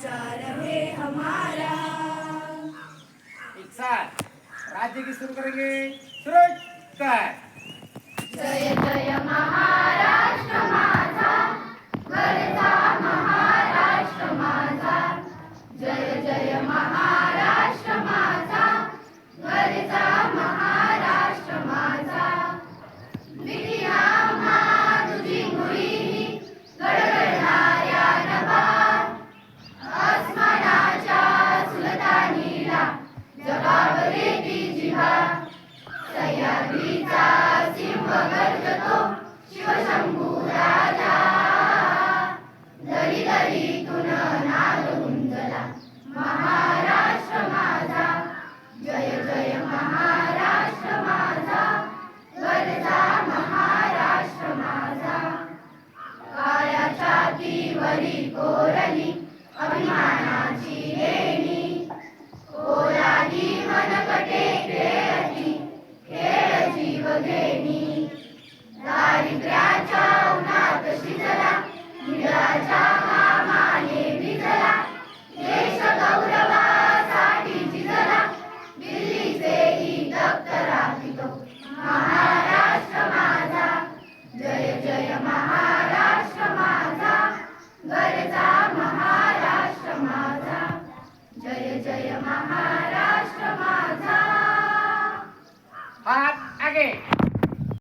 विचार है हमारा। एक साथ राज्य की शुरू करेंगे। शुरू कर। जय जय महाराष्ट्र माझा, गरजा महाराष्ट्र माझा। जय जय महाराष्ट्र माझा, गरजा महाराष्ट्र माझा। विधिया तुझी मुळी गडगडणाऱ्या नभार, आसमानाच्या सुलतानीला जबाब देती जिव्हा। सह्याद्रीचा सिंह गर्जतो शिवशंभू राजा, दरी दरीतून नाद गुंजला महाराष्ट्र माझा। जय जय महाराष्ट्र माझा, गरजा महाराष्ट्र माझा। काळ्या छातीवरी कोरली अभिमानाची लेणी,